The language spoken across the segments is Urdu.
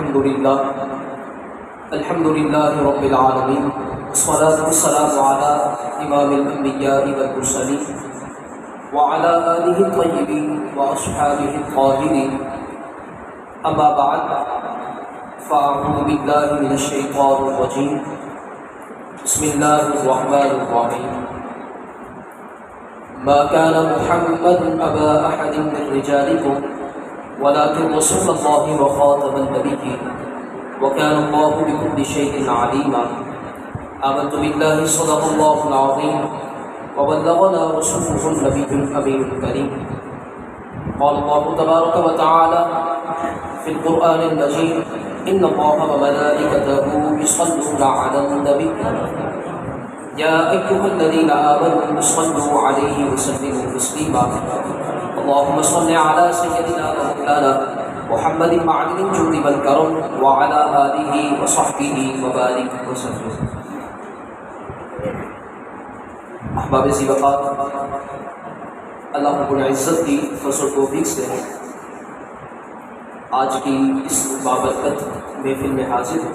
الحمد لله رب العالمين، والصلاة والسلام على إمام الأنبياء والمرسلين وعلى آله الطيبين وأصحابه الطاهرين. أما بعد، فأعوذ بالله من الشيطان الرجيم. بسم الله الرحمن الرحيم. ما كان محمد أبا أحد من رجالكم ولكن رسول الله وخاتم النبيين وكان الله بكل شيء عليما. آمنت بالله صدق الله العظيم وبلغنا رسوله النبي الأمين الكريم. قال الله تبارك وتعالى في القرآن المجيد: إن الله وملائكته يصلون على النبي يا أيها الذين آمنوا صلوا عليه وسلموا تسليما. اللهم صل على سيدنا ومولانا محمد معدن الجود والكرم وعلى آله وصحبه وبارك وسلم. احباب ذی وقار، اللہ رب العزت کی فضل و توفیق سے آج کی اس بابرکت محفل میں حاضر ہوں،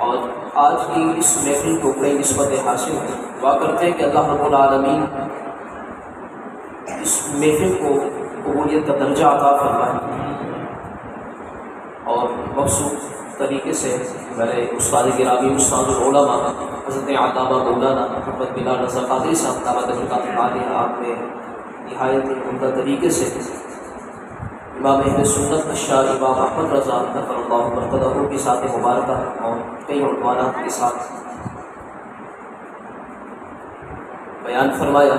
اور آج کی اس محفل کو بڑی نسبت حاصل ہے. دعا کرتے ہیں کہ اللہ رب العالمین اس محفل کو قبولیت کا درجہ عطا فرمائے، اور مخصوص طریقے سے میرے استاد گرامی استاد العلماء حضرت علامہ مولانا محمد بلال رضا قادری صاحب دعوت برکات عالیہ آپ نے نہایت عمدہ طریقے سے امام اہل سنت اشار امام احمد رضا نفر اللہ مرتضی کی ساتھ مبارکہ اور کئی عنوانات کے ساتھ بیان فرمایا.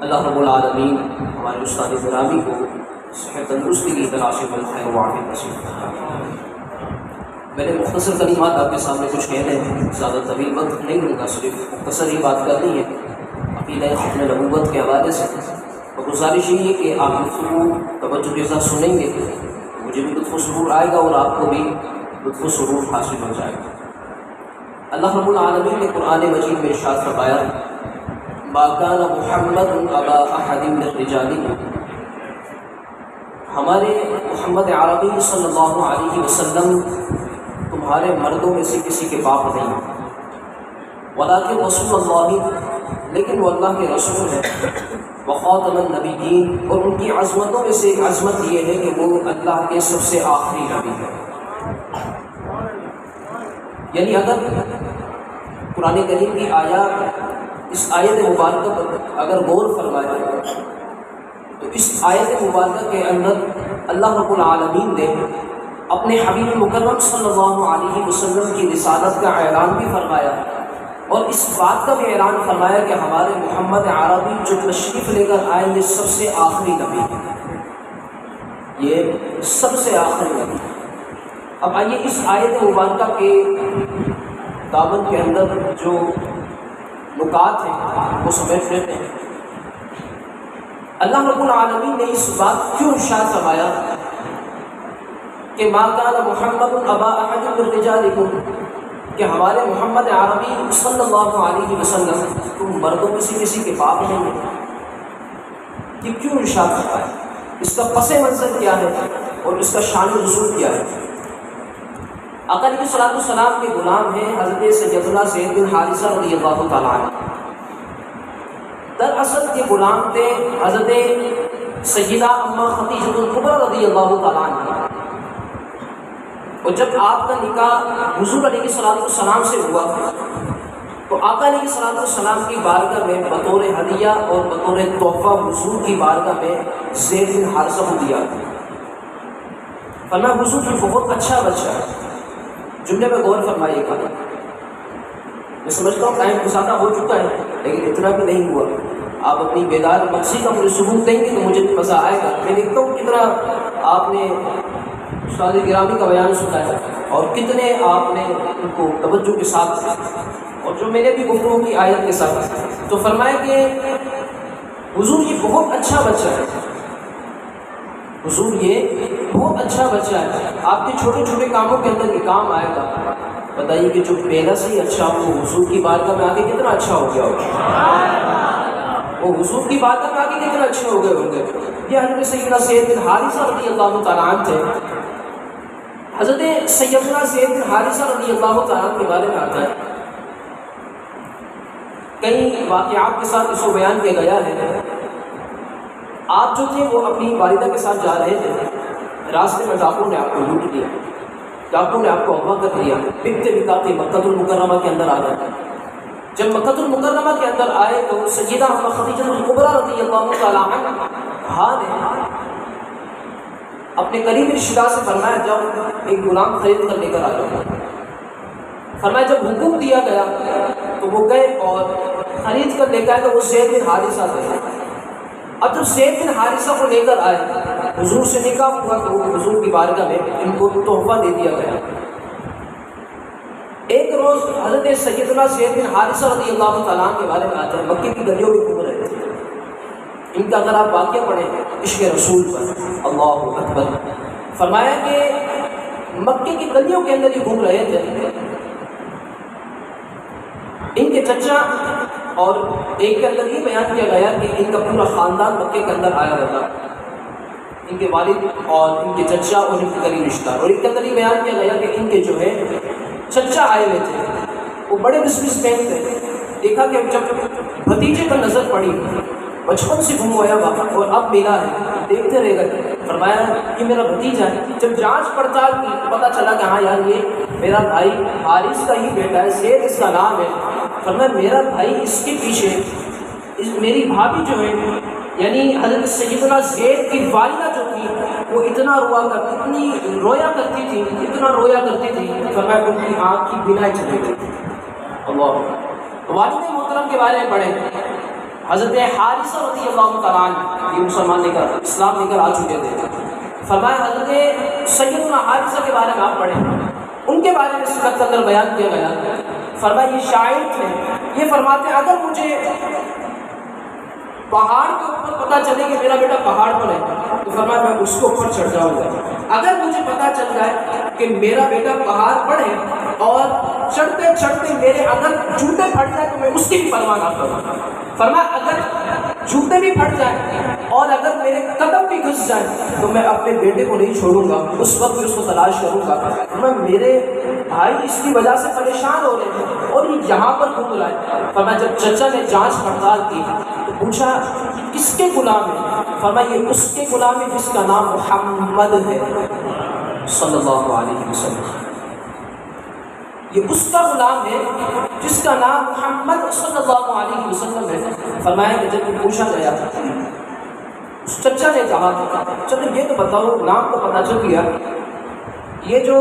اللہ رب العالمین ہمارے استاد گرامی کو صحت تندرستی کی تلاش میں خیر و عافیت نصیب فرمائے. میں نے مختصر کلمات آپ کے سامنے کچھ کہنے ہیں، زیادہ طویل وقت نہیں لوں گا، صرف مختصر ہی بات کرنی ہے عقیدہ ختم نبوت کے حوالے سے. اور گزارش یہ ہے کہ آپ گفتگو توجہ کے ساتھ سنیں گے، مجھے بھی لطف و سرور آئے گا اور آپ کو بھی لطف و سرور حاصل ہو جائے گا. اللہ رب العالمین نے قرآن مجید میں ارشاد فرمایا: ما كان محمد ابا احد من رجالكم، ہمارے محمد عربی صلی اللہ علیہ وسلم تمہارے مردوں میں سے کسی کے باپ نہیں، ولکن رسول اللہ، لیکن وہ اللہ کے رسول ہے، وخاتم النبیین، اور ان کی عظمتوں میں سے عظمت یہ ہے کہ وہ اللہ کے سب سے آخری نبی ہے. یعنی اگر قرآن کریم کی آیات، اس آیت مبارکہ پر اگر غور فرمائے تو اس آیت مبارکہ کے اندر اللہ رب العالمین نے اپنے حبیب مکرم صلی اللہ علیہ وسلم کی رسالت کا اعلان بھی فرمایا، اور اس بات کا بھی اعلان فرمایا کہ ہمارے محمد عربی جو تشریف لے کر آئیں گے سب سے آخری نبی ہے، یہ سب سے آخری نبی. اب آئیے اس آیت مبارکہ کے دامن کے اندر جو نکات ہیں وہ سمیٹ لیتے ہیں. اللہ رب العالمین نے اس بات کیوں ارشاد فرمایا کہ ما کان محمد ابا احد من رجالکم، کہ ہمارے محمد عربی صلی اللہ علیہ وسلم تم مردوں میں سے کسی کے باپ نہیں ہیں؟ یہ کیوں ارشاد فرمایا؟ اس کا پس منظر کیا ہے اور اس کا شان نزول کیا ہے؟ آقا علیہ الصلوۃ والسلام کے غلام ہیں حضرت سیدنا زید بن حارثہ رضی اللہ تعالیٰ عنہ. دراصل کے غلام تھے حضرت سیدہ اماں خدیجہ الکبریٰ رضی اللہ تعالیٰ عنہ. اور جب آپ کا نکاح حضور علیہ الصلوۃ والسلام سے ہوا تو آقا علیہ الصلوۃ والسلام کی بارگاہ میں بطور ہدیہ اور بطور تحفہ حضور کی بارگاہ میں زید بن حارثہ کو دیا. فرمایا حضور یہ بہت اچھا بچہ ہے. جملے میں غور فرمائیے گا. میں سمجھتا ہوں ٹائم زیادہ ہو چکا ہے لیکن اتنا بھی نہیں ہوا. آپ اپنی بیدار مقصد کا مجھے ثبوت دیں گے تو مجھے مزہ آئے گا. میں دیکھتا ہوں کتنا آپ نے استاد گرامی کا بیان سنا ہے اور کتنے آپ نے ان کو توجہ کے ساتھ اور جو میں نے بھی گفتگو کی آیت کے ساتھ. تو فرمایا کہ حضور یہ بہت اچھا بچہ ہے، حضور یہ بہت اچھا بچہ ہے، آپ کے چھوٹے چھوٹے کاموں کے اندر یہ کام آئے گا. بتائیے کہ جو پہلا سے ہی اچھا ہو حضور کی بارگاہ میں آگے کتنا اچھا ہو گیا ہوگا. وہ حضور کی بارگاہ میں آگے کتنا اچھے ہو گئے ہوں گے. یہ حضرت سیدنا زید بن حارثہ رضی اللہ تعالیٰ عنہ تھے. حضرت سیدنا زید بن حارثہ رضی اللہ تعالیٰ کے بارے میں آتا ہے، کئی واقعات کے ساتھ اس کو بیان کیا گیا ہے۔ آپ جو تھے وہ اپنی والدہ کے ساتھ جا رہے تھے، راستے میں ڈاکو نے آپ کو لوٹ لیا، ڈاکو نے آپ کو اغوا کر لیا، بکتے بکاتے مکہ المکرمہ کے اندر آ گئے۔ جب مکہ المکرمہ کے اندر آئے تو سیدہ خدیجہ الکبریٰ رضی اللہ تعالیٰ عنہا نے اپنے قریبی رشتہ دار سے فرمایا جب ایک غلام خرید کر لے کر آ جاؤ۔ فرمایا جب حکم دیا گیا تو وہ گئے اور خرید کر لے کے آئے تو وہ زید بن حارثہ تھے۔ اب جب زید بن حارثہ کو لے کر آئے، حضور سے نکاح ہوا تو حضور کی بارگاہ میں ان کو تحفہ دے دیا گیا۔ ایک روز حضرت سیدنا زید بن حارثہ رضی اللہ تعالیٰ کے بارے میں آتا ہے، مکے کی گلیوں میں گھوم رہے تھے۔ ان کا اگر آپ واقعہ پڑھیں عشق رسول پر، اللہ اکبر، فرمایا کہ مکے کی گلیوں کے اندر ہی گھوم رہے تھے۔ ان کے چچا اور ایک کے اندر یہ بیان کیا گیا کہ ان کا پورا خاندان مکے کے اندر آیا رہتا، ان کے والد اور ان کے چچا اور ان کے قریبی رشتہ دار، اور ایک کے اندر یہ بیان کیا گیا کہ ان کے جو ہے چچا آئے ہوئے تھے، وہ بڑے بزنس مین تھے۔ دیکھا کہ جب بھتیجے پر نظر پڑی، بچپن سے گم ہوا وہاں اور اب ملا ہے، دیکھتے رہ گئے، فرمایا یہ میرا بھتیجا ہے۔ جب جانچ پڑتال کی پتہ چلا کہ ہاں یار یہ میرا بھائی حارث کا ہی بیٹا ہے، زید اس کا نام ہے۔ فرمایا میرا بھائی اس کے پیچھے میری بھابھی جو ہے یعنی حضرت سیدنا زید کی والدہ جو تھی وہ اتنا اتنی رویا کرتی تھی، اتنا رویا کرتی تھی، فرمایا ان کی آنکھ کی بینائی چلی گئی۔ اللہ، والد محترم کے بارے میں پڑھیں، حضرت حارثہ رضی اللہ تعالیٰ عنہ یہ مسلمان لے کر اسلام لے کر آ چکے تھے۔ فرمایا حضرت سیدنا حارثہ کے بارے میں آپ پڑھیں، ان کے بارے میں سنت کے اندر بیان کیا گیا۔ فرمایا یہ شاعر تھے، یہ فرماتے ہیں اگر مجھے پہاڑ کے اوپر پتہ چلے کہ میرا بیٹا پہاڑ پر ہے تو فرمایا میں اس کے اوپر چڑھ جاؤں گا۔ اگر مجھے پتہ چل جائے کہ میرا بیٹا پہاڑ پر ہے اور چڑھتے چڑھتے میرے اگر جوتے پھٹ جائے تو میں اس کی بھی پرواہ نہ کروں۔ فرمایا اگر جوتے بھی پھٹ جائیں اور اگر میرے قدم بھی گھس جائیں تو میں اپنے بیٹے کو نہیں چھوڑوں گا، اس وقت بھی اس کو تلاش کروں گا۔ میں میرے بھائی اس کی وجہ سے پریشان ہو رہے ہیں اور یہ یہاں پر گھوم رہا ہے۔ فرمایا جب چچا نے جانچ پڑتال کی تو پوچھا کس کے غلام ہے؟ فرمایا یہ اس کے غلام ہے جس کا نام محمد ہے صلی اللہ علیہ وسلم، یہ اس کا غلام ہے جس کا نام محمد صلی اللہ علیہ وسلم ہے۔ فرمایا کہ جب پوچھا گیا اس چچا نے کہا چلو یہ تو بتاؤ، نام کو پتہ چل گیا، یہ جو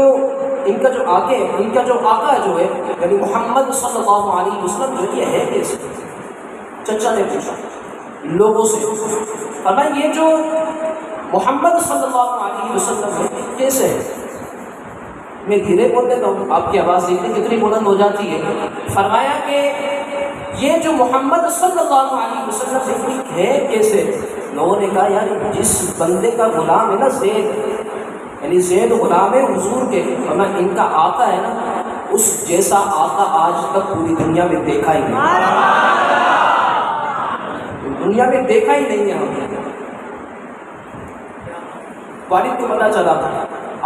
ان کا جو آقا ہے، ان کا جو آقا جو ہے یعنی محمد صلی اللہ علیہ وسلم جو یہ ہے کیسے؟ چچا نے پوچھا لوگوں سے، فرمایا یہ جو محمد صلی اللہ علیہ وسلم ہے کیسے ہے؟ میں دھیرے بول دیتا ہوں، آپ کی آواز دیکھیں کتنی بلند ہو جاتی ہے۔ فرمایا کہ یہ جو محمد صلی اللہ علیہ وسلم ہے کیسے؟ لوگوں نے کہا یار جس بندے کا غلام ہے نا زید، یعنی زید غلام ہے حضور کے، ورنہ ان کا آقا ہے نا اس جیسا آقا آج تک پوری دنیا میں دیکھا ہی نہیں، دنیا میں دیکھا ہی نہیں ہے ہم نے۔ والد کو پتہ چلا،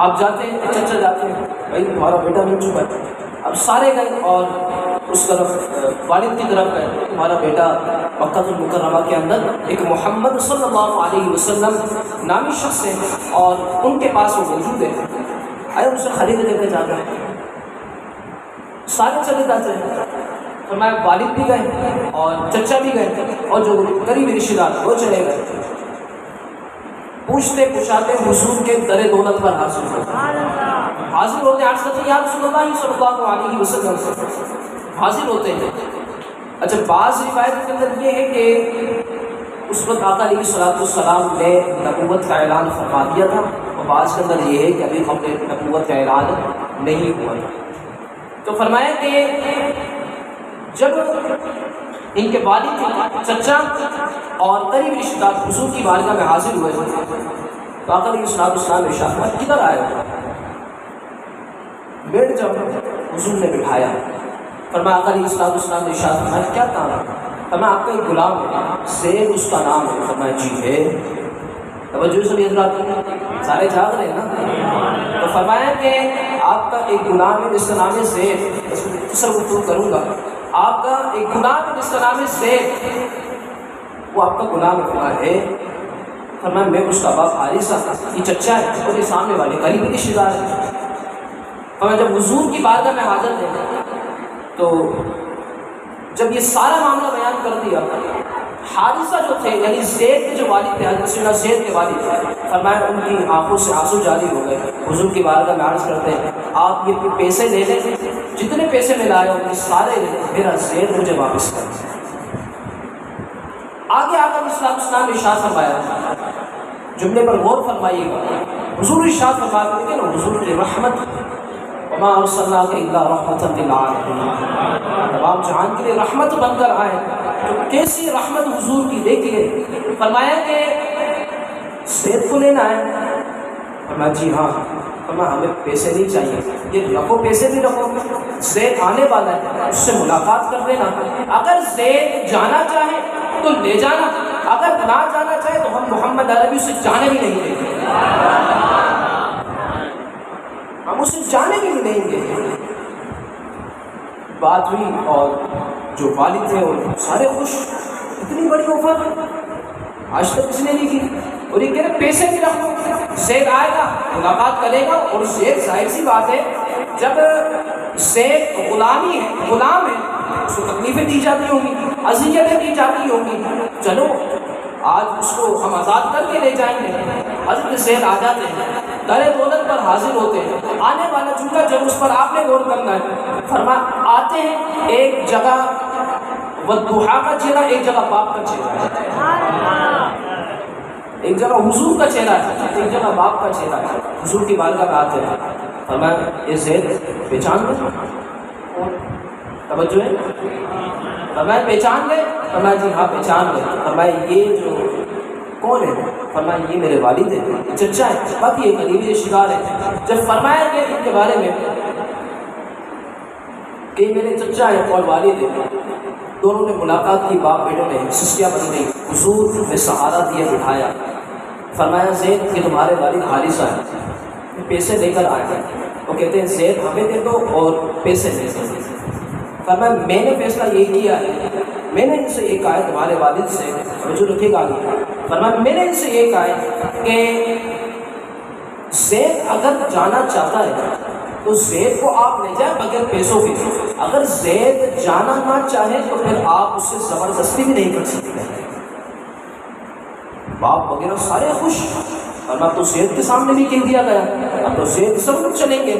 آپ جاتے ہیں چچا جاتے ہیں، بھائی تمہارا بیٹا مل چکا ہے۔ اب سارے گئے اور اس طرف والد کی طرف گئے، تمہارا بیٹا مکہ المکرمہ کے اندر ایک محمد صلی اللہ علیہ وسلم نامی شخص ہے اور ان کے پاس وہ موجود ہے، آئے ان سے خرید لے کے جاتے ہیں۔ سارے چلے جاتے ہیں، فرمایا والد بھی گئے اور چچا بھی گئے اور جو قریبی رشتہ دار وہ چلے گئے۔ پوچھتے پوچھاتے حضور کے در دولت پر حاضر ہوتے عرض کرتے یا رسول اللہ صلی اللہ علیہ وسلم حاضر ہوتے ہیں۔ اچھا بعض روایت کے اندر یہ ہے کہ اس وقت آقا علیہ الصلوۃ والسلام نے نبوت کا اعلان فرما دیا تھا، اور بعض کے اندر یہ ہے کہ ابھی ہم نے نبوت کا اعلان نہیں ہوا تھا۔ تو فرمایا کہ جب ان کے والد چچا اور قریب رشتہ دار حضور کی بارگاہ میں حاضر ہوئے تو آقا علیہ الصلوۃ والسلام نے ارشاد فرمایا کدھر آئے ہو؟ بیٹھ جب حضور نے بٹھایا، فرمایا آقا علیہ الصلوۃ والسلام نے ارشاد فرمایا کیا کام ہے؟ فرمایا آپ کا ایک غلام ہے زید اس کا نام ہے۔ فرمایا جی ہے۔ توجہ سبھی حضرات، سارے جاگ رہے ہیں نا؟ تو فرمایا کہ آپ کا ایک غلام ہے جس کا نام ہے زید، اس کو تصور کروں گا، آپ کا ایک غلام ہے جس کا نام ہے زید، وہ آپ کا غلام ہے۔ فرمایا میں اس کا باپ حارثہ، یہ چچا ہے اور یہ سامنے والے قریبی رشتہ دار ہے۔ اور جب حضور کی بارگاہ میں حاضر تھے تو جب یہ سارا معاملہ بیان کر دیا، حارثہ جو تھے یعنی زید کے جو والد تھے، حضرت سیدنا زید کے والد تھے، فرمایا ان کی آنکھوں سے آنسو جاری ہو گئے۔ حضور کی بارگاہ میں عرض کرتے ہیں آپ یہ پیسے لے لیں، جتنے پیسے میں لائے ان سارے لے لیں، میرا زید مجھے واپس کر دیں۔ آگے آقا اسلام ارشاد فرمایا، جملے پر غور فرمائیے گا، حضور ارشاد فرماتے ہیں کہ حضور کی رحمت وما ارسلناک الا رحمۃ للعالمین، تمام جہان کے لیے رحمت بن کر آئے۔ تو کیسی رحمت حضور کی، دیکھیے فرمایا کہ زید کو لینا ہے، فرمایا جی ہاں، فرمایا ہمیں پیسے نہیں چاہیے، یہ رکھو پیسے نہیں رکھو، زید آنے والا ہے اس سے ملاقات کر لینا، اگر زید جانا چاہے تو لے جانا، اگر نہ جانا چاہے تو ہم محمد عربی اسے جانے بھی نہیں دیں گے، ہم اسے جانے بھی نہیں دیں گے۔ بات ہوئی اور جو والد تھے وہ سارے خوش، اتنی بڑی آفر آج تک کسی نے نہیں کی، اور یہ کہہ رہے پیسے بھی رکھ لو، زید آئے گا ملاقات کرے گا، اور زید ظاہر سی بات ہے جب زید غلام ہے اس کو تکلیفیں دی جاتی ہوں گی، اذیتیں دی جاتی ہوں گی، چلو آج اس کو ہم آزاد کر کے لے جائیں گے۔ حضرت زید آ جاتے ہیں، در دولت پر حاضر ہوتے ہیں، آنے والا جملہ جب اس پر آپ نے غور کرنا ہے، آتے ہیں ایک جگہ والضحیٰ کا چہرہ، ایک جگہ باپ کا چہرہ ہے، ایک جگہ حضور کا چہرہ ہے، ایک جگہ باپ کا چہرہ ہے۔ حضور کی بارگاہ میں آتے ہیں، فرمایا یہ زید پہچان لے، توجہ ہے، فرمایا پہچان لے، فرمایا جی ہاں پہچان لے، فرمایا یہ جو کون ہے، فرمایا یہ میرے والد ہیں، چچا ہے، باقی یہ قریبی رشتہ دار ہے۔ جب فرمایا کہ ان کے بارے میں کہ میرے چچا ہے اور والد ہے، دونوں نے ملاقات کی، باپ بیٹوں نے سسیاں بن گئی، حضور نے سہارا دیا، بٹھایا، فرمایا زید کہ تمہارے والد حارثہ ہیں، پیسے لے کر آئے ہیں، وہ کہتے ہیں زید ہمیں دے دو اور پیسے دے دو۔ فرمایا میں نے فیصلہ یہی کیا ہے، میں نے ان سے یہ کہا ہے تمہارے والد سے، جو رکھے گا آگے، فرمایا میں نے ان سے یہ کہا ہے کہ زید اگر جانا چاہتا ہے تو زید کو آپ لے جائیں بغیر پیسوں کے، اگر زید جانا نہ چاہے تو پھر آپ اس سے زبردستی بھی نہیں کر سکتے۔ باپ وغیرہ سارے خوش، ورنہ تو زید کے سامنے بھی کہہ دیا گیا، اب تو زید سب لوگ چلیں گے۔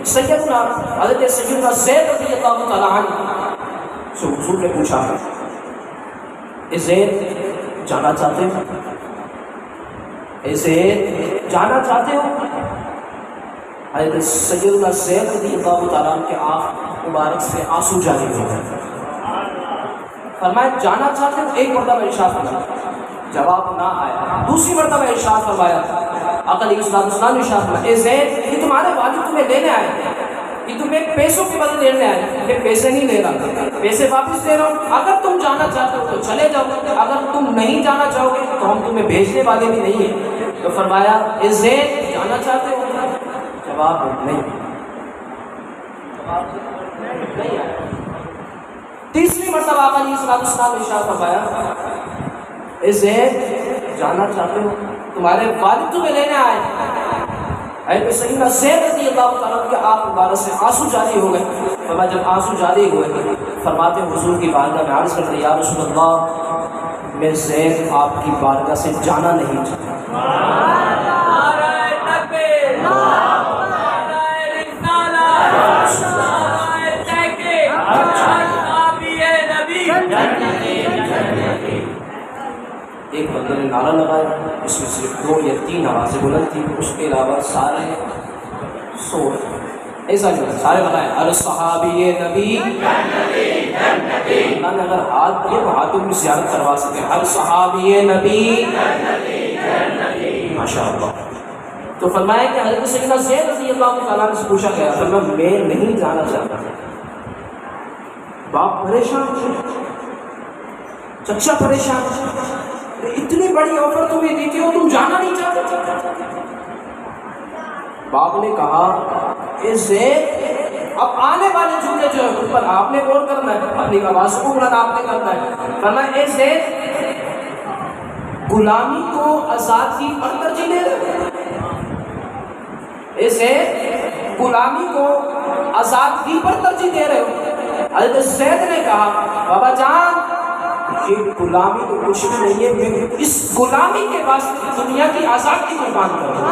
سیدنا حضرت سیدنا زید رضی اللہ تعالیٰ عنہ سے حضور نے پوچھا اے زید جانا چاہتے ہو، اے زید جانا چاہتے ہو؟ حضرت سیدنا زید رضی اللہ تعالیٰ عنہ کے آنکھ مبارک سے آنسو جاری ہو گئے، فرمایا جانا چاہتے ہو؟ ایک مرتبہ ارشاد فرمایا، جواب نہ آیا، دوسری مرتبہ ارشاد فرمایا، آقا علیہ السلام نے ارشاد فرمایا اے زید یہ تمہارے والد تمہیں لینے آئے ہیں، یہ تمہیں پیسوں کے بدلے لینے آئے ہیں، میں پیسے نہیں لے رہا، پیسے واپس دے رہا ہوں، اگر تم جانا چاہتے ہو تو چلے جاؤ، اگر تم نہیں جانا چاہو گے تو ہم تمہیں بھیجنے والے بھی نہیں ہیں۔ تو فرمایا اے زید جانا چاہتے ہو؟ جواب نہیں، نہیں آیا۔ تیسری مرتبہ آقا علیہ السلام نے ارشاد فرمایا اے زید جانا چاہتے ہو؟ تمہارے والد تمہیں لینے آئے ہیں۔ اے سیدنا زید رضی اللہ تعالیٰ عنہ کے آنکھ مبارک سے آنسو جاری ہو گئے، فرمایا جب آنسو جاری ہوئے فرماتے ہیں حضور کی بارگاہ میں عرض کرتے یا رسول اللہ میں زید آپ کی بارگاہ سے جانا نہیں چاہتا۔ ایک بندے نے نعرہ لگایا، اس میں صرف 2 یا 3 آوازیں بلند تھیں، اس کے علاوہ سارے سو ایسا نہیں، سارے لگائے ارے صحابی نبی، اللہ نے اگر ہاتھ دیے تو ہاتھوں کی زیارت کروا سکتے ہیں، ہر صحابی نبی، ماشاء اللہ۔ تو فرمایا کہ حضرت سیدنا زید رضی اللہ تعالیٰ عنہ سے پوچھا گیا، فرمایا میں نہیں جانا چاہتا۔ باپ پریشان، چچا پریشان، اتنی بڑی آفر تمہیں دی تھی اور تم جانا نہیں چاہتے؟ باپ نے کہا اے زید اب آنے والے جملے جو ہے اس پر آپ نے غور کرنا ہے، اپنی آواز کو بلند آپ نے کرنا ہے۔ فرمایا اے زید غلامی کو آزادی پر ترجیح دے رہے ہو؟ اے زید غلامی کو آزادی پر ترجیح دے رہے ہو؟ حضرت زید نے کہا بابا جان یہ غلامی تو کچھ بھی نہیں ہے، میں اس غلامی کے واسطے دنیا کی آزادی قربان کروں،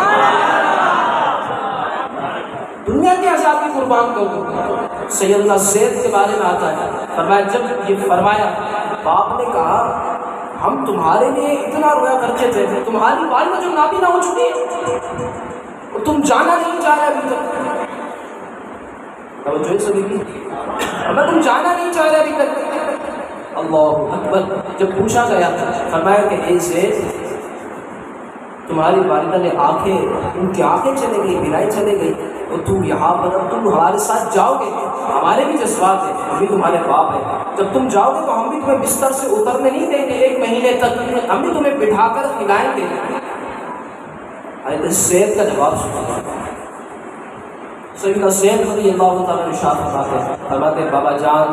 دنیا کی آزادی قربان کروں۔ سیدنا زید کے بارے میں آتا ہے، فرمایا جب یہ فرمایا باپ نے کہا ہم تمہارے لیے اتنا رویا کرتے تھے، تمہاری والدہ جو نابینا ہو چکی ہے اور تم جانا نہیں چاہ رہے ابھی تک۔ توجہ سبھی کی، تم جانا نہیں چاہ رہے ابھی تک۔ اللہ اکبر۔ جب پوچھا گیا فرمایا کہ اے زید تمہاری والدہ نے ان کی آنکھیں چلے گئی، بینائی چلے گئی، اور تم یہاں پر اب تم ہمارے ساتھ جاؤ گے، ہمارے بھی جذبات ہیں، ہم بھی تمہارے باپ ہیں، جب تم جاؤ گے تو ہم بھی تمہیں بستر سے اترنے نہیں دیں گے 1 مہینے تک، ہم بھی تمہیں بٹھا کر کھلائیں گے۔ حضرت زید کا جواب سنا، سیدنا زید رضی اللہ تعالیٰ ارشاد فرماتے ہیں بابا جان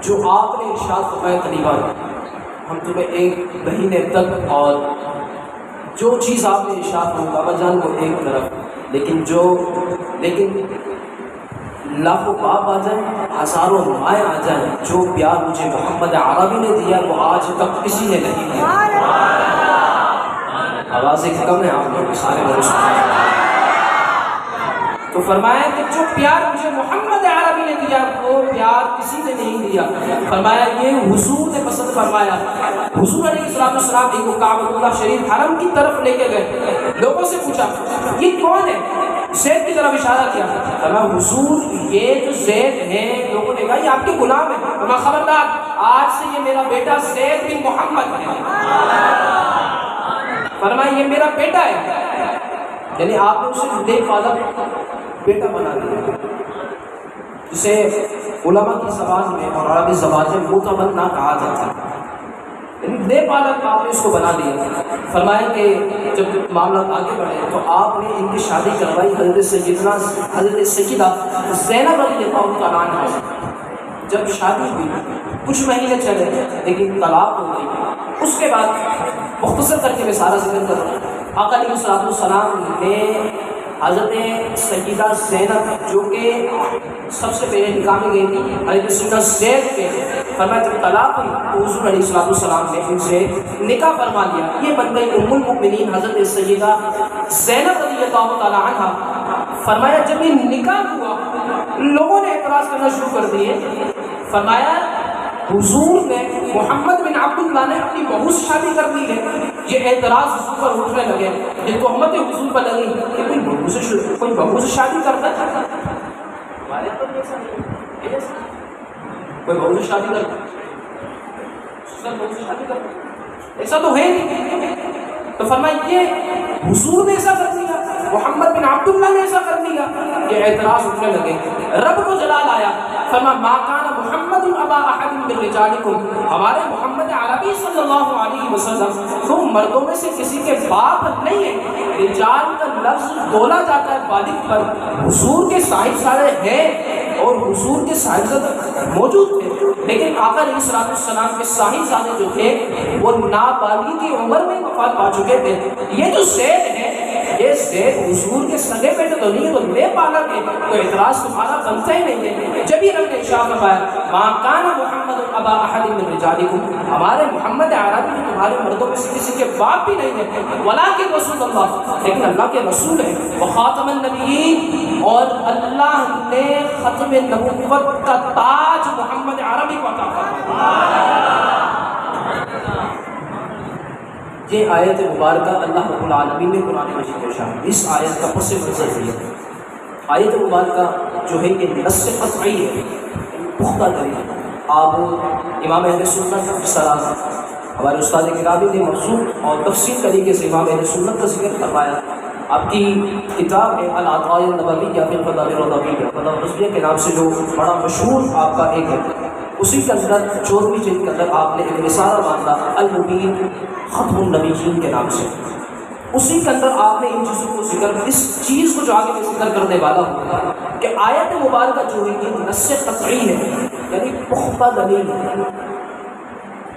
جو آپ نے ارشاد فرمایا خلیفہ ہم تمہیں 1 مہینے تک، اور جو چیز آپ نے ارشاد فرمایا بابا جان کو ایک طرف، لیکن لاکھوں باپ آ جائیں، ہزاروں مائیں آ جائیں، جو پیار مجھے محمد عربی نے دیا وہ آج تک کسی نے نہیں دیا۔ آوازیں کم ہے آپ لوگ سارے لوگ، تو فرمایا کہ جو پیار مجھے محمد عربی نے دیا وہ پیار کسی نے نہیں دیا۔ فرمایا یہ حضور نے پسند فرمایا۔ حضور علیہ السلام ایک کعبۃ اللہ شریف حرم کی طرف لے کے گئے، لوگوں سے پوچھا یہ کون ہے؟ زید کی طرف اشارہ کیا، فرمایا حضور یہ جو زید ہے، لوگوں نے کہا یہ آپ کے غلام ہے، فرمایا خبردار آج سے یہ میرا بیٹا زید بن محمد ہے، فرمایا یہ میرا بیٹا ہے، یعنی آپ نے اسے نیک پالک بیٹا بنا دیا، جسے علماء کی زبان میں اور عربی زبان میں متمنا کہا جاتا ہے، یعنی نیک پالک آپ نے اس کو بنا دیا۔ فرمایا کہ جب معاملات آگے بڑھے تو آپ نے ان کی شادی کروائی حضرت سیدہ زینب رضی اللہ تعالیٰ عنہا سے۔ جب شادی ہوئی کچھ مہینے چلے لیکن طلاق ہو گئی، اس کے بعد مختصر کر کے میں سارا ذکر کر رہا ہوں، آقا علیہ السلام نے حضرت سیدہ زینب جو کہ سب سے پہلے نکاح میں گئی تھی حضرت سیدہ زید پہ، فرمایا جب طلاق ہوئی تو حضور علیہ السلام نے ان سے نکاح فرما لیا، یہ بن گئی ام المؤمنین حضرت سیدہ زینب رضی اللہ تعالی عنہا۔ فرمایا جب یہ نکاح ہوا لوگوں نے اعتراض کرنا شروع کر دیے، فرمایا حضور نے محمد بن عبداللہ نے اپنی بہو سے شادی کر لی ہے، یہ اعتراض حضور پر اٹھنے لگے، یہ تہمتیں حضور پر لگی کہ کوئی بہو سے شادی کرتا ہے، ہمارے یہاں تو ایسا نہیں ہے، کوئی بہو سے شادی کرتا ایسا تو ہے نہیں، تو فرمایا یہ حضور نے ایسا کر دیا، محمد بن عبداللہ نے ایسا کر دیا، یہ اعتراض اٹھنے لگے، رب کو جلال آیا، فرمایا ما کان محمد ابا احد من رجالکم، ہمارے محمد عربی صلی اللہ علیہ وسلم تم مردوں میں سے کسی کے باپ نہیں ہے، رجال کا لفظ بولا جاتا ہے بالغ پر، حضور کے صاحبزادے ہیں اور حضور کے صاحبزادے موجود تھے، لیکن آقا علیہ السلام کے صاحبزادے جو تھے وہ نابالغی کی عمر میں وفات پا چکے تھے۔ یہ جو زید ہے یہ زید حضور کے سگے بیٹے تو نہیں ہے، تو لے پالا کے تو اعتراض تمہارا بنتا ہی نہیں ہے۔ جب ہی رب نے ارشاد فرمایا ما کان محمد ابا احد من رجالکم، ہمارے محمد عربی تمہارے مردوں میں سے کسی کے باپ بھی نہیں ہے، ولکن رسول اللہ، لیکن اللہ کے رسول ہے، وخاتم النبیین، اور اللہ نے ختم نبوت کا تاج محمد عربی کو عطا فرمایا۔ یہ آیت مبارکہ اللہ رب العالمین نے قرآن مجید میں شامل، اس آیت کا پس منظر یہ ہے، آیت مبارکہ جو ہے کہ نص قطعی ہے، پختہ دلیل۔ آپ امام اہل سنت سلام ہمارے استاد کرام نے موضوع اور تفصیل طریقے سے امام اہل سنت کا ذکر فرمایا۔ آپ کی کتاب ہے العطاء النبویہ فی الفضائل النبویہ، فضائل النبویہ کے نام سے جو بڑا مشہور آپ کا ایک ہے، اسی کے اندر 14ویں جلد کے اندر آپ نے ایک رسالہ باندھا المبین ختم النبیین کے نام سے. اسی کے اندر آپ نے ان چیزوں کو ذکر، اس چیز کو جو آگے میں ذکر کرنے والا ہوں کہ آیت مبارکہ جو ہے یہ نص قطعی ہے، یعنی پختہ دلیل ہے.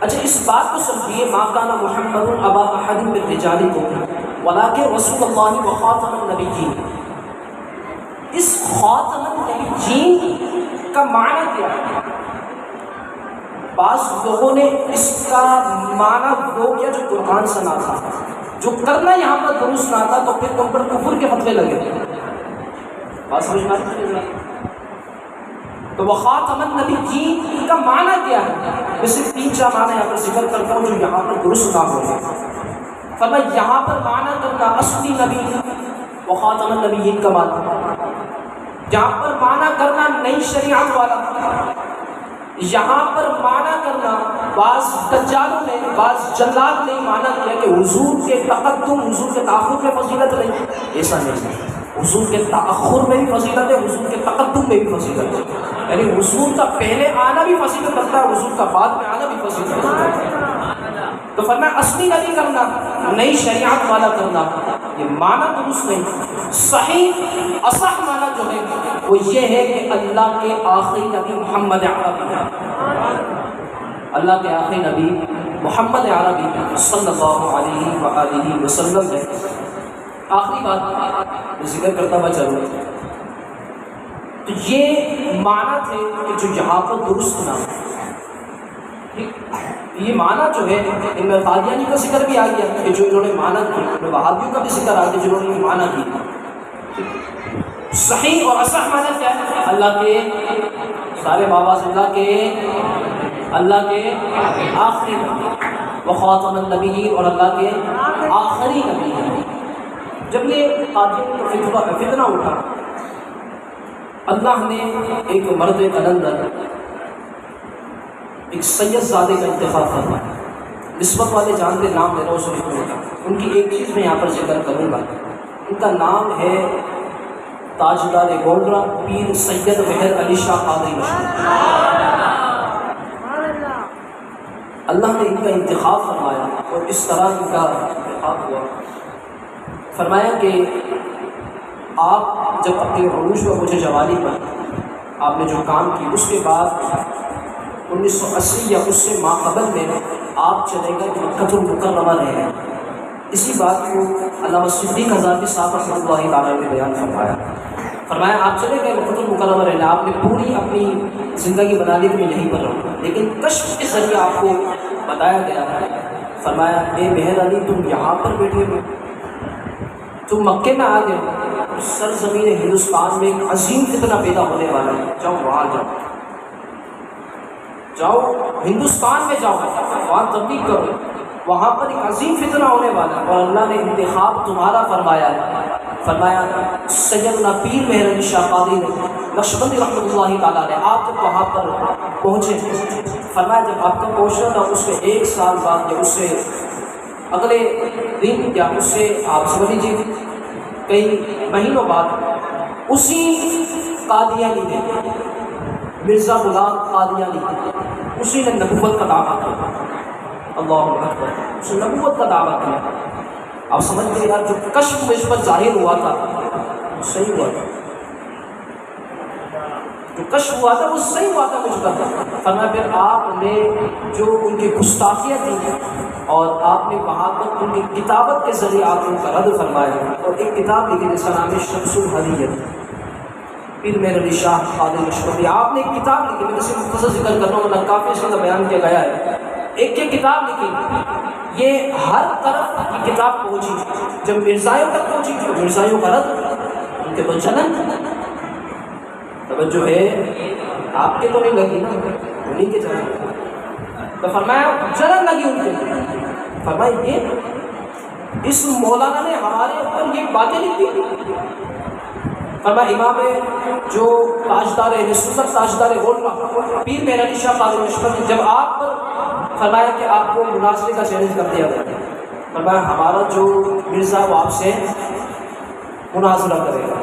اچھا اس بات کو سمجھیے، ما کان محمد ابا احد من رجالکم ولکن رسول اللہ و خاتم النبیین. اس خاتم النبیین کا معنی کیا ہے؟ بعض لوگوں نے اس کا معنی وہ کیا جو قرآن سنا تھا، جو کرنا یہاں پر درست نہ تھا تو پھر ان پر کفر کے فتوے لگے. بات سمجھ میں آتی ہے؟ تو وہ خاتم النبیین کا معنی کیا ہے؟ میں صرف 3-4 معنی یہاں پر ذکر کرتا ہوں جو یہاں پر درست نہ ہو. فرمایا یہاں پر معنی کرنا اصلی نبی وہ خاتم النبیین کا معنی، یہاں پر معنی کرنا نئی شریعت والا، یہاں پر معنی کرنا بعض دجالوں نے، بعض جلاد نے معنی کیا کہ حضور کے تقدم، حضور کے تاخر میں فضیلت نہیں. ایسا نہیں، حضور کے تاخر میں بھی فضیلت ہے، حضور کے تقدم میں بھی فضیلت ہے. یعنی حضور کا پہلے آنا بھی فضیلت رکھتا ہے، حضور کا بعد میں آنا بھی فضیلت رکھتا ہے. تو فرمایا اصلی نبی کرنا، نئی شریعت والا کرنا، یہ معنی درست نہیں. صحیح اصح معنی جو ہے وہ یہ ہے کہ اللہ کے آخری نبی محمد عربی، اللہ کے آخری نبی محمد عربی صلی اللہ علیہ وآلہ وسلم ہے. آخری بات ذکر کرتا ہوا چلوں تو یہ معنی تھے کہ جو یہاں پر درست نہ، یہ معنی جو ہے ان میں قادیانی کا ذکر بھی آ گیا کہ جو انہوں نے معنی کی، وہابیوں کا بھی ذکر آ گیا جنہوں نے معنی کی. صحیح اور اصح معنی کیا ہے؟ اللہ کے سارے باباز، اللہ کے آخری نبی وہ خاتم النبیین اور اللہ کے آخری نبی ہیں. جب یہ قادیانی کا فتنہ اٹھا، اللہ نے ایک مرد قلندر، ایک سید زادے کا انتخاب فرمایا. نسبت والے جانتے نام لے رہا ہوں سننے کا. ان کی ایک چیز میں یہاں پر ذکر کروں گا، ان کا نام ہے تاجدار گولڈرا پیر سید مہر علی شاہ قادری مشہور. اللہ نے ان کا انتخاب فرمایا اور اس طرح ان کا انتخاب ہوا. فرمایا کہ آپ جب اپنے عروج پر مجھے جوانی پر آپ نے جو کام کی، اس کے بعد 1980 یا اس سے ماقبل میں آپ چلے گئے مکہ المکرمہ رہے ہیں. اسی بات کو علامہ صدیق ہزاروی صاحب رحمۃ اللہ تعالیٰ نے بیان فرمایا آپ چلے گئے مکہ المکرمہ رہنے، آپ نے پوری اپنی زندگی بنا لی کہ میں یہیں پر رہوں، لیکن کشف کے ذریعے آپ کو بتایا گیا ہے. فرمایا اے مہر علی تم یہاں پر بیٹھے ہو، تم مکے میں آ گئے، سرزمین ہندوستان میں ایک عظیم فتنہ پیدا ہونے والا ہے، جاؤ وہاں جاؤ ہندوستان میں جاؤ، وہاں تبلیغ کرو، وہاں پر ایک عظیم فتنہ ہونے والا ہے. اور اللہ نے انتخاب تمہارا فرمایا ہے. فرمایا سیدنا پیر مہر علی شاہ قادری نقشبندی رحمۃ اللہ تعالیٰ نے آپ جب وہاں پر پہنچے، فرمایا جب آپ کا پہنچنا تھا اس سے 1 سال بعد یا اس سے اگلے دن یا اس سے آپ سمجھ لیجیے کئی مہینوں بعد اسی قادیانی نے، مرزا غلام قادیانی، اسی نے نبوت کا دعویٰ کیا. اللہ اکبر، اس نے نبوت کا دعویٰ کیا. آپ سمجھتے ہیں یار جو کشف مجھ پر ظاہر ہوا تھا صحیح ہوا تھا، جو کشف ہوا تھا وہ صحیح ہوا تھا مجھ پر. فرمایا پھر آپ نے جو ان کی گستاخیاں تھیں اور آپ نے وہاں پر ان کی کتابت کے ذریعے آپ نے ان کا رد فرمایا اور ایک کتاب لکھی جس کا نام ہے شمس الحدیت پیر مہر علی شاہ قادری مشہور. آپ نے ایک کتاب لکھی، میں اسے مختصر ذکر کر رہا ہوں، کافی اس کا بیان کیا گیا ہے. ایک کتاب لکھی، یہ ہر طرف کی کتاب پہنچی. جب مرزائیوں تک پہنچی تو مرزائیوں کا رد، ان کے تو جنن. توجہ ہے، آپ کے تو نہیں لگی نا، انہیں کے جنن. تو فرمایا جنن لگی ان کے. فرمایا یہ اس مولانا نے ہمارے اوپر یہ باتیں لکھی. فرمایا امام جو تاجدار سنت تاجدار گولڈرا پیر مہر علی شاہ قادری مشہور، جب آپ پر فرمایا کہ آپ کو مناظرے کا چیلنج کر دیا گیا، فرمایا ہمارا جو مرزا وہ آپ سے مناظرہ کرے گا.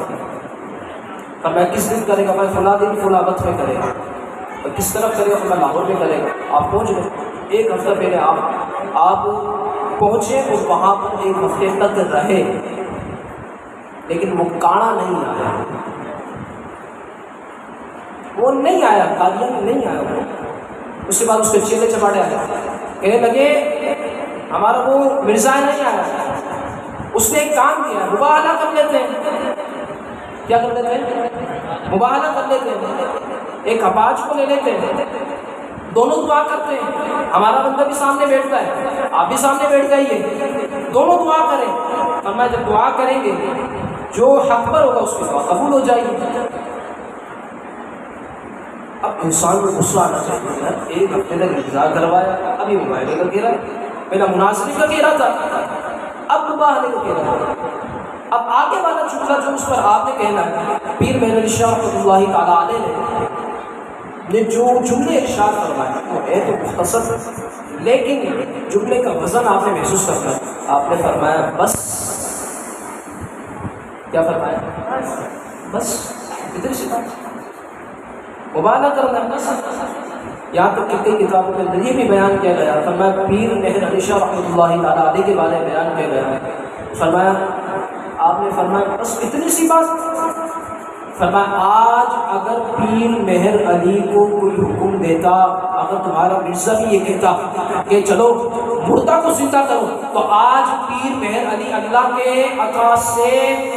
فرمایا کس دن کرے گا؟ میں فلاں دن فلاں وقت میں کرے گا. تو کس طرف کرے گا؟ لاہور میں کرے گا. آپ پہنچ گئے، ایک ہفتہ پہلے آپ پہنچے اور وہاں پر ایک ہفتے تک رہے، لیکن وہ کاڑا نہیں آیا، وہ نہیں آیا، قادیان میں نہیں آیا وہ. اس کے بعد اس کے چیلے چپاٹے آئے، کہنے لگے ہمارا وہ مرزا نہیں آیا. اس نے ایک کام کیا، مباہلہ کر لیتے ہیں. کیا کر لیتے ہیں؟ مباہلہ کر لیتے ہیں. ایک اپاج کو لے لیتے ہیں، دونوں دعا کرتے ہیں. ہمارا بندہ بھی سامنے بیٹھتا ہے، آپ بھی سامنے بیٹھ جائیے، دونوں دعا کریں. فرمایا جب دعا کریں گے جو حق پر ہوگا اس کی دعا قبول ہو جائے گی. اب انسان کو غصہ آنا چاہیے. ایک ہفتے تک انتظار کروایا، ابھی مباہلے کا گھیرا، پہلا مناظرے کا گھیرا تھا، اب مباہلے کا گھیرا تھا. اب آگے والا جملہ جو اس پر آپ نے کہنا ہے، پیر محر علی شاہ رحمۃ اللہ تعالیٰ علیہ نے جو جملے ارشاد فرمائے وہ ہے تو مختصر، لیکن جملے کا وزن آپ نے محسوس کرنا ہے. آپ نے فرمایا بس. کیا فرمایا؟ بس. اتنی سی بات، مبالغہ کرنا ہے بس. یہاں تک کہ کئی کتابوں کے اندر یہ بھی بیان کیا گیا، فرمایا پیر محر علی شاہ رحمۃ اللہ تعالیٰ علیہ کے بارے میں بیان کیا گیا ہے. فرمایا آپ نے فرمایا بس اتنی سی بات. فرمایا آج اگر پیر محر علی کو کوئی حکم دیتا، اگر تمہارا مرزا بھی یہ کہتا کہ چلو مردہ کو زندہ کرو، تو آج پیر محر علی اللہ کے عطا سے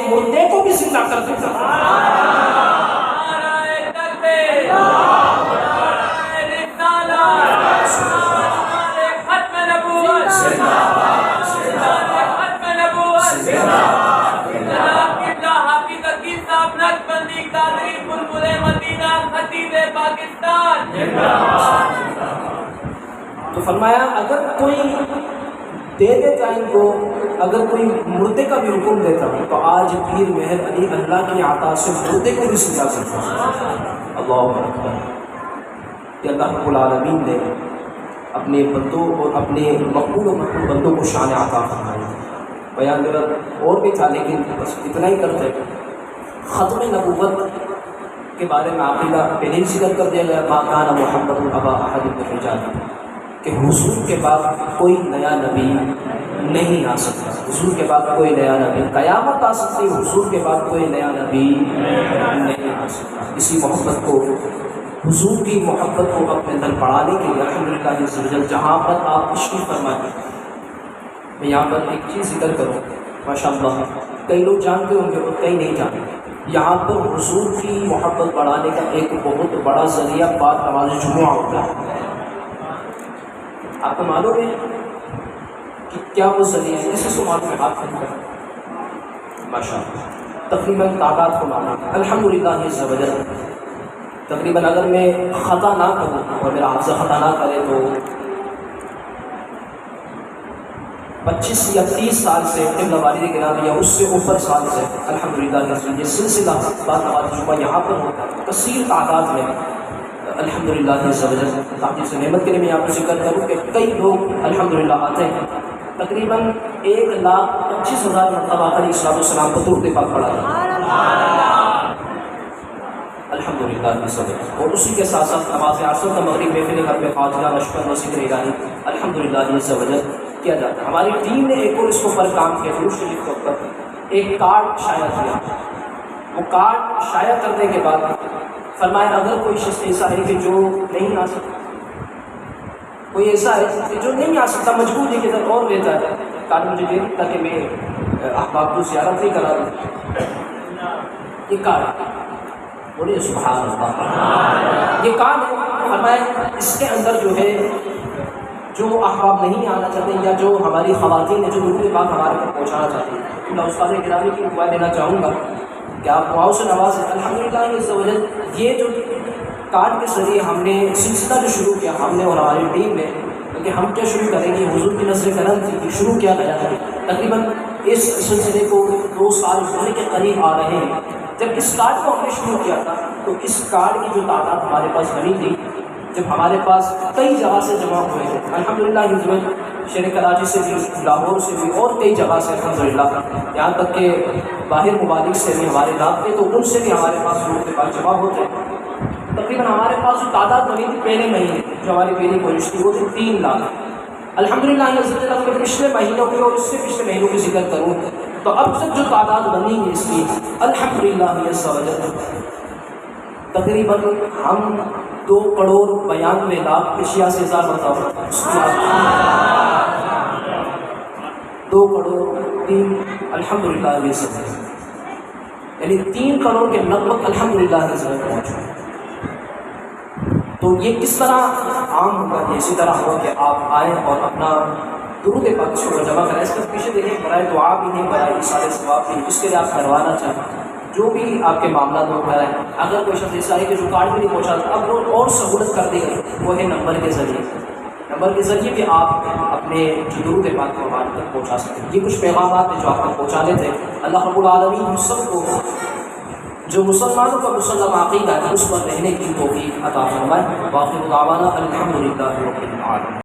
مردے کو بھی زندہ کر دیتا. تو فرمایا اگر کوئی دے دیتا ان کو، اگر کوئی مردے کا بھی حکم دیتا تو آج پیر محر علی اللہ کی عطا سے مردے کو بھی سجا کرتا. اللہ اکبر. کہ اللہ رب العالمین نے اپنے بندوں اور اپنے مقبول و محبوب بندوں کو شان عطا فرمائی. بیان میرا اور بھی تھا لیکن بس اتنا ہی کرتے. ختم نبوت کے بارے میں عقیدہ پہلے ہی ذکر کر دیا گیا، ما کان محمد ابا احد من رجالکم، کہ حضور کے بعد کوئی نیا نبی نہیں آ سکتا. حضور کے بعد کوئی نیا نبی، قیامت آ سکتی، حضور کے بعد کوئی نیا نبی نہیں آ سکتا. اسی محبت کو، حضور کی محبت کو اپنے اندر بڑھانے کے لیے الحمدللہ عز و جل جہاں پر آپ تشریف فرمائیں. میں یہاں پر ایک چیز ذکر کروں، ماشاء اللہ کئی لوگ جانتے ہوں گے اور کئی نہیں جانتے. یہاں پر حضور کی محبت بڑھانے کا ایک بہت بڑا ذریعہ بعد نماز جمعہ ہوتا ہے. آپ کو معلوم ہے کہ کیا وہ ذریعہ ہے؟ کسی سے معلوم ہے؟ ہاتھ کھڑا کریں. ماشاء اللہ تقریباً تعداد کو معلوم ہے الحمدللہ عز و جل. تقریباً اگر میں خطا نہ کروں اور میرا حافظہ خطا نہ کرے تو 25 یا 30 سال سے قبلہ والد کے نام یا اس سے اوپر سال سے الحمدللہ یہ سلسلہ بعد نماز جمعہ یہاں پر ہوتا ہے کثیر تعداد میں الحمدللہ عز و جل. تاکہ اس نعمت کے لیے میں یہاں پر ذکر کروں کہ کئی لوگ الحمدللہ آتے ہیں. تقریباً 1,25,000 مرتبہ علیہ الصلوۃ والسلام پر درود پاک پڑھا ہے الحمدللہ عز و جل. اور اسی کے ساتھ ساتھ نماز عصر کا مغرب محفل گھر میں فاتحہ مشکل و ذکر الہی الحمدللہ عز و جل کیا جاتا ہے. ہماری ٹیم نے ایک اور اس کو پر کام کیا، درود شریف کے اوپر ایک کارڈ شائع کیا. وہ کارڈ شائع کرنے کے بعد فرمایا اگر کوئی شخص ایسا ہے کہ جو نہیں آ سکتا، کوئی ایسا ہے کہ جو نہیں آ سکتا، مجبور ہے کہ ادھر اور لیتا ہے کارڈ مجھے دے تاکہ میں احباب کو زیارت نہیں کرا دوں. یہ کارڈ بولیے سبحان اللہ. یہ کام ہے. فرمایا اس کے اندر جو ہے جو احباب نہیں آنا چاہتے یا جو ہماری خواتین ہیں جو درود پاک ہمارے تک پہنچانا چاہتی ہیں، میں استاد گرامی کی دعا دینا چاہوں گا کہ آپ دعاؤں سے نوازیں. الحمدللہ عز و جل یہ جو کارڈ کے ذریعے ہم نے سلسلہ جو شروع کیا ہم نے اور ہماری ٹیم نے، کہ ہم کیا شروع کریں گے، حضور کی نظر کرم تھی شروع کیا گیا ہے. تقریباً اس سلسلے کو 2 سال ہونے کے قریب آ رہے ہیں. جب اس کارڈ کو ہم نے شروع کیا تھا تو اس کارڈ کی جو تعداد ہمارے پاس بنی تھی، جب ہمارے پاس کئی جگہ سے جمع ہوئے تھے الحمدللہ شہر کراچی سے بھی، لاہور سے بھی اور کئی جگہ سے الحمدللہ، یہاں تک کہ باہر ممالک سے بھی ہمارے رابطے تو ان سے بھی ہمارے پاس درود پاک جمع ہوتے ہیں. تقریباً ہمارے پاس جو تعداد بنی تھی پہلے مہینے جو ہماری پہلی کوشش تھی وہ تھی 3 لاکھ. الحمدللہ میں پچھلے مہینوں کی اور اس سے پچھلے مہینوں کی ذکر کروں تو اب تک جو تعداد بنی ہے اس کی الحمدللہ تقریباً ہم 2,92,86,000 بتاؤ 2 کروڑ 3 الحمدللہ یہ سب یعنی 3 کروڑ کے لگ بھگ الحمدللہ یہ سب پہنچے. تو یہ کس طرح عام ہوگا؟ یہ اسی طرح ہوا کہ آپ آئیں اور اپنا درود پاک کو جمع کریں. اس کے پیچھے دیکھیں برائے دعا بھی نہیں برائے اشارے ثواب بھی جس کے لیے آپ کروانا چاہیں جو بھی آپ کے معاملات ہو رہا ہے. اگر کوئی شخص ایسا ہے کہ جو کارڈ بھی نہیں پہنچاتا اب وہ اور سہولت کر دے گا وہ ہے نمبر کے ذریعے بھی آپ اپنے درود پاک کو ہمارے تک پہنچا سکتے ہیں. یہ کچھ پیغامات ہیں جو آپ کو پہنچانے تھے. اللہ رب العالمین ہم سب کو جو مسلمانوں کا مسلم عقیدہ ہے اس پر رہنے کی توفیق عطا فرمائے. واخر دعوانا الحمدللہ رب العالمین.